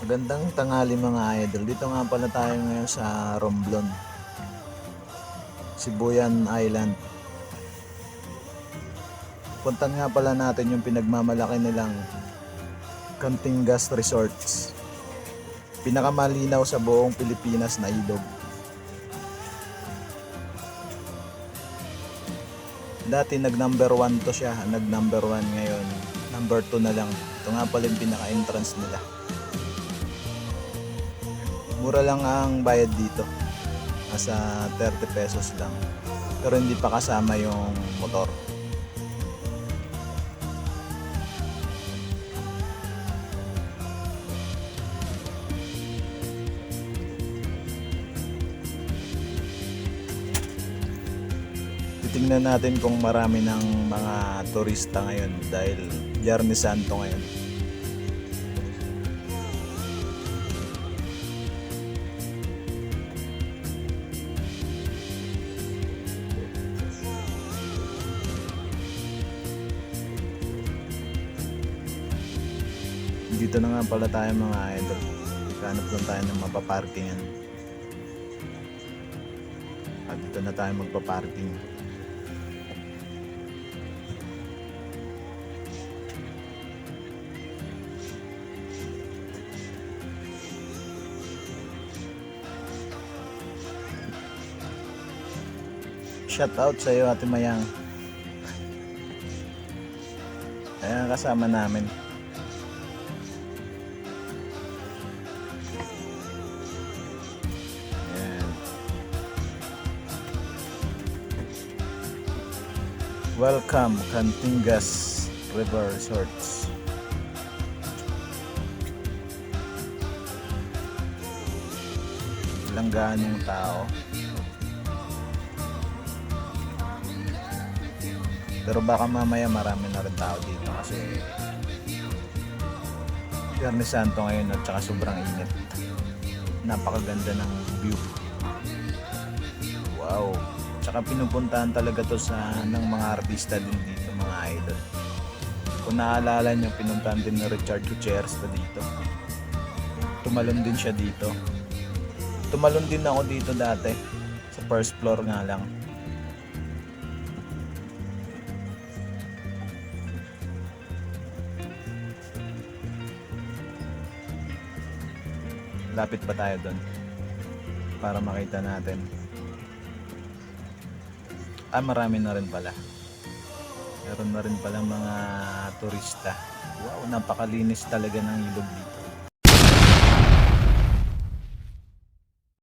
Magandang tanghali mga idol. Dito nga pala tayo ngayon sa Romblon, Sibuyan Island. Puntan nga pala natin yung pinagmamalaki nilang Cantingas Resorts. Pinakamalinaw sa buong Pilipinas na ilog. Dati nag number 1 to siya, nag number 1 ngayon. Number 2 na lang. Ito nga pala yung pinaka-entrance nila. Mura lang ang bayad dito. Nasa 30 pesos lang. Pero hindi pa kasama yung motor. Titingnan natin kung marami ng mga turista ngayon dahil Biyernes Santo ngayon. Dito na nga pala tayo mga idol. Hanap lang tayo ng mapaparkingan. At dito na tayo magpaparking. Shout out sa iyo Ate Mayang. Ayan kasama namin. Ayan. Welcome Cantingas River Resorts. Langgaan yung tao. Pero baka mamaya marami na rin tao dito kasi Biyernes Santo ngayon at saka sobrang init. Napakaganda ng view. Wow. Tsaka pinupuntahan talaga to ng mga artista din dito mga idol. Kung naalala nyo, pinuntahan din ni Richard Gutierrez to dito. Tumalon din siya dito. Tumalon din ako dito dati. Sa first floor nga lang. Lapit pa tayo doon para makita natin. Marami na rin pala. Meron na rin pala mga turista. Wow, napakalinis talaga ng ilog dito.